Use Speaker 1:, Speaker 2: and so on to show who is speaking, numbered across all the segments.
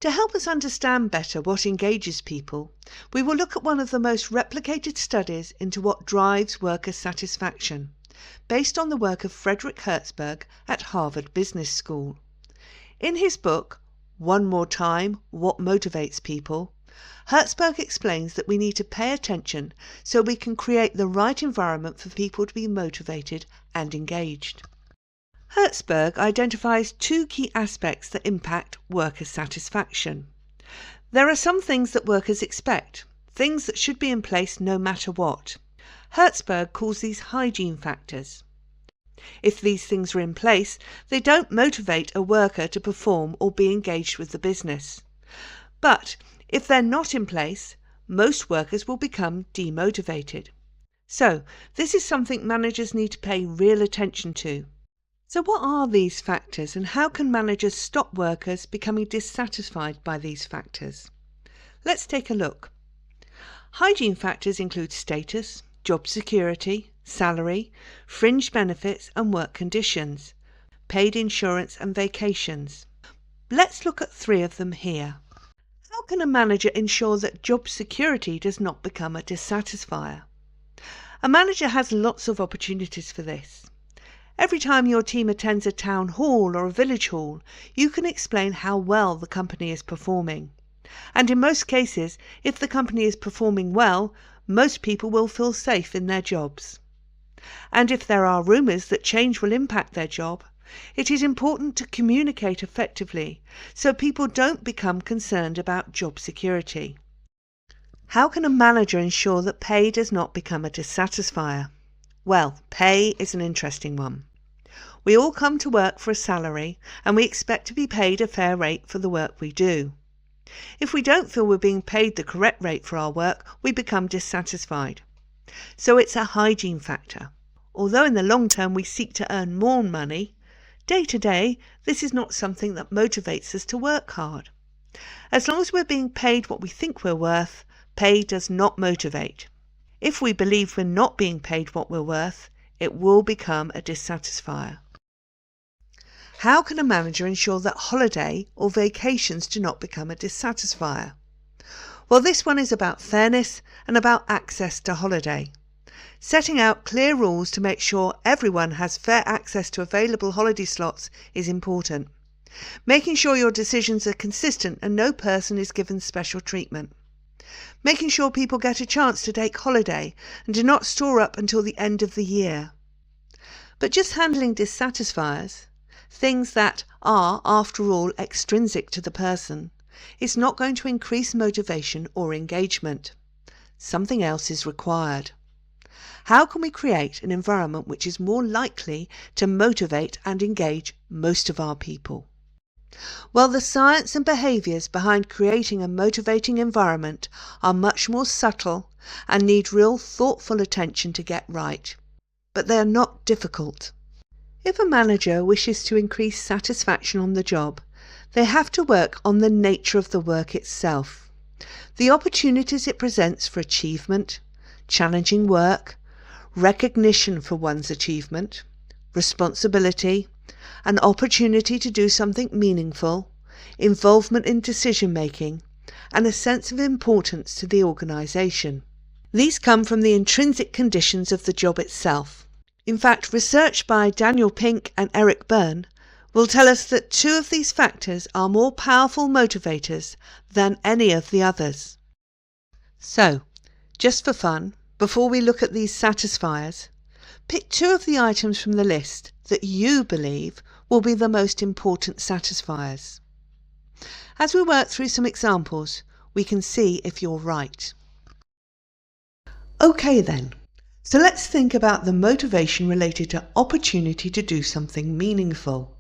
Speaker 1: To help us understand better what engages people, we will look at one of the most replicated studies into what drives worker satisfaction, based on the work of Frederick Herzberg at Harvard Business School. In his book, One More Time, What Motivates People, Herzberg explains that we need to pay attention so we can create the right environment for people to be motivated and engaged. Herzberg identifies two key aspects that impact worker satisfaction. There are some things that workers expect, things that should be in place no matter what. Herzberg calls these hygiene factors. If these things are in place, they don't motivate a worker to perform or be engaged with the business. But if they're not in place, most workers will become demotivated. So this is something managers need to pay real attention to. So what are these factors and how can managers stop workers becoming dissatisfied by these factors? Let's take a look. Hygiene factors include status, job security, salary, fringe benefits and work conditions, paid insurance and vacations. Let's look at three of them here. How can a manager ensure that job security does not become a dissatisfier? A manager has lots of opportunities for this. Every time your team attends a town hall or a village hall, you can explain how well the company is performing. And in most cases, if the company is performing well, most people will feel safe in their jobs. And if there are rumours that change will impact their job, it is important to communicate effectively so people don't become concerned about job security. How can a manager ensure that pay does not become a dissatisfier? Well, pay is an interesting one. We all come to work for a salary and we expect to be paid a fair rate for the work we do. If we don't feel we're being paid the correct rate for our work, we become dissatisfied. So it's a hygiene factor. Although in the long term we seek to earn more money, day to day this is not something that motivates us to work hard. As long as we're being paid what we think we're worth, pay does not motivate. If we believe we're not being paid what we're worth, it will become a dissatisfier. How can a manager ensure that holiday or vacations do not become a dissatisfier? Well, this one is about fairness and about access to holiday. Setting out clear rules to make sure everyone has fair access to available holiday slots is important. Making sure your decisions are consistent and no person is given special treatment. Making sure people get a chance to take holiday and do not store up until the end of the year. But just handling dissatisfiers, things that are, after all, extrinsic to the person, is not going to increase motivation or engagement. Something else is required. How can we create an environment which is more likely to motivate and engage most of our people? Well, the science and behaviours behind creating a motivating environment are much more subtle and need real thoughtful attention to get right. But they are not difficult. If a manager wishes to increase satisfaction on the job, they have to work on the nature of the work itself, the opportunities it presents for achievement, challenging work, recognition for one's achievement, responsibility, an opportunity to do something meaningful, involvement in decision-making, and a sense of importance to the organisation. These come from the intrinsic conditions of the job itself. In fact, research by Daniel Pink and Eric Byrne will tell us that two of these factors are more powerful motivators than any of the others. So, just for fun, before we look at these satisfiers, pick two of the items from the list that you believe will be the most important satisfiers. As we work through some examples, we can see if you're right. Okay then, so let's think about the motivation related to opportunity to do something meaningful.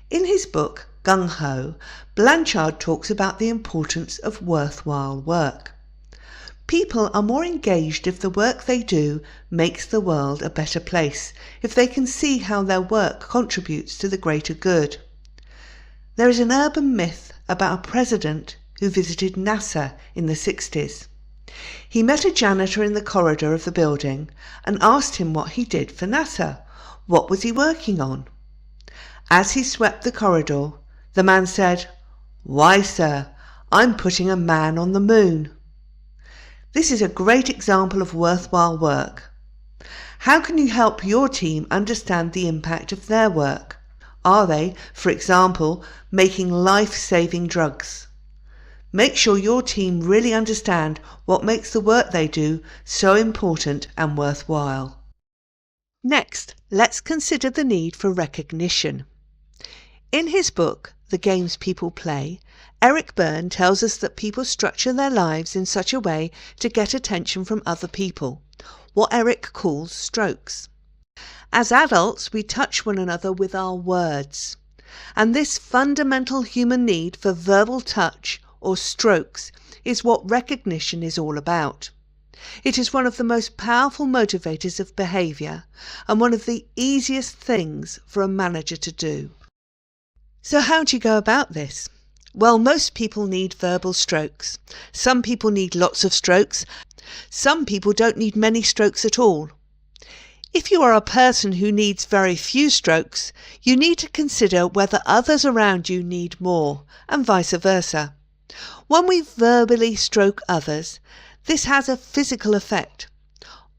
Speaker 1: In his book, Gung Ho, Blanchard talks about the importance of worthwhile work. People are more engaged if the work they do makes the world a better place, if they can see how their work contributes to the greater good. There is an urban myth about a president who visited NASA in the 60s. He met a janitor in the corridor of the building and asked him what he did for NASA. What was he working on? As he swept the corridor, the man said, "Why, sir, I'm putting a man on the moon." This is a great example of worthwhile work. How can you help your team understand the impact of their work? Are they, for example, making life-saving drugs? Make sure your team really understand what makes the work they do so important and worthwhile. Next, let's consider the need for recognition. In his book, The Games People Play, Eric Berne tells us that people structure their lives in such a way to get attention from other people, what Eric calls strokes. As adults, we touch one another with our words, and this fundamental human need for verbal touch or strokes is what recognition is all about. It is one of the most powerful motivators of behaviour and one of the easiest things for a manager to do. So how do you go about this? Well, most people need verbal strokes. Some people need lots of strokes. Some people don't need many strokes at all. If you are a person who needs very few strokes, you need to consider whether others around you need more, and vice versa. When we verbally stroke others, this has a physical effect.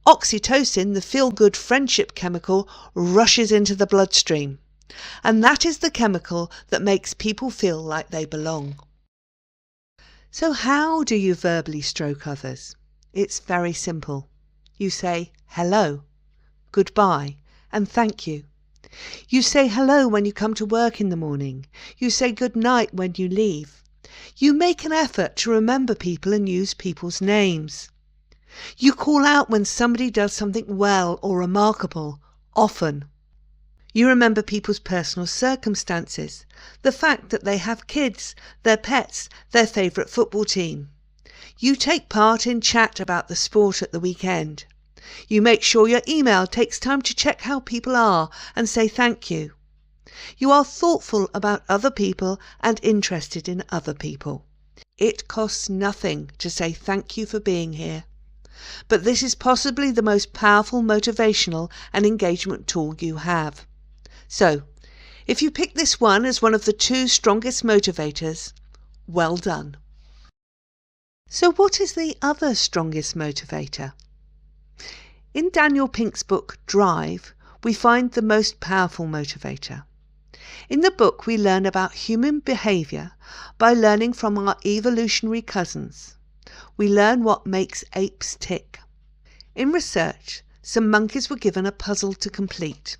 Speaker 1: Oxytocin, the feel-good friendship chemical, rushes into the bloodstream. And that is the chemical that makes people feel like they belong. So how do you verbally stroke others? It's very simple. You say hello, goodbye, and thank you. You say hello when you come to work in the morning. You say good night when you leave. You make an effort to remember people and use people's names. You call out when somebody does something well or remarkable, often. You remember people's personal circumstances, the fact that they have kids, their pets, their favourite football team. You take part in chat about the sport at the weekend. You make sure your email takes time to check how people are and say thank you. You are thoughtful about other people and interested in other people. It costs nothing to say thank you for being here. But this is possibly the most powerful motivational and engagement tool you have. So, if you pick this one as one of the 2 strongest motivators, well done. So what is the other strongest motivator? In Daniel Pink's book Drive, we find the most powerful motivator. In the book we learn about human behaviour by learning from our evolutionary cousins. We learn what makes apes tick. In research, some monkeys were given a puzzle to complete.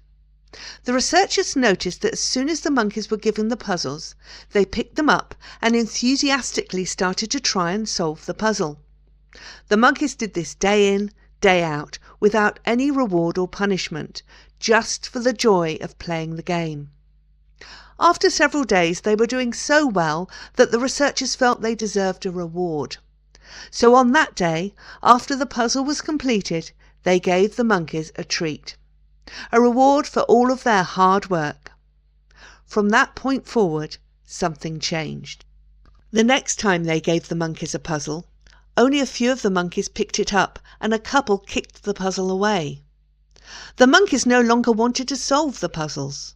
Speaker 1: The researchers noticed that as soon as the monkeys were given the puzzles, they picked them up and enthusiastically started to try and solve the puzzle. The monkeys did this day in, day out, without any reward or punishment, just for the joy of playing the game. After several days, they were doing so well that the researchers felt they deserved a reward. So on that day, after the puzzle was completed, they gave the monkeys a treat. A reward for all of their hard work. From that point forward, something changed. The next time they gave the monkeys a puzzle, only a few of the monkeys picked it up and a couple kicked the puzzle away. The monkeys no longer wanted to solve the puzzles.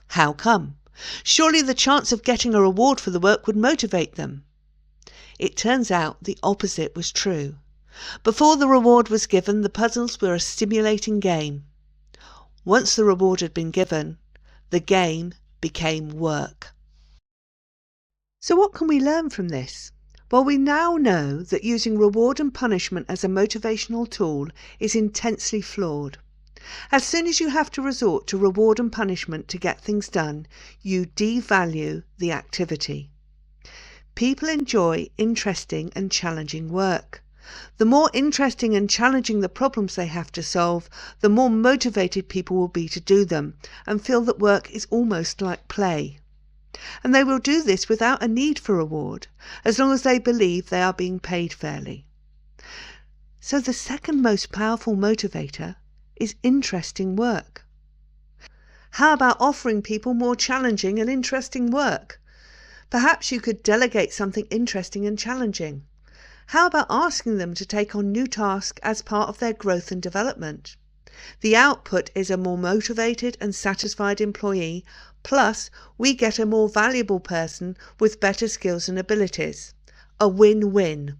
Speaker 1: How come? Surely the chance of getting a reward for the work would motivate them. It turns out the opposite was true. Before the reward was given, the puzzles were a stimulating game. Once the reward had been given, the game became work. So what can we learn from this? Well, we now know that using reward and punishment as a motivational tool is intensely flawed. As soon as you have to resort to reward and punishment to get things done, you devalue the activity. People enjoy interesting and challenging work. The more interesting and challenging the problems they have to solve, the more motivated people will be to do them and feel that work is almost like play. And they will do this without a need for reward, as long as they believe they are being paid fairly. So the second most powerful motivator is interesting work. How about offering people more challenging and interesting work? Perhaps you could delegate something interesting and challenging. How about asking them to take on new tasks as part of their growth and development? The output is a more motivated and satisfied employee Plus, we get a more valuable person with better skills and abilities. A win-win.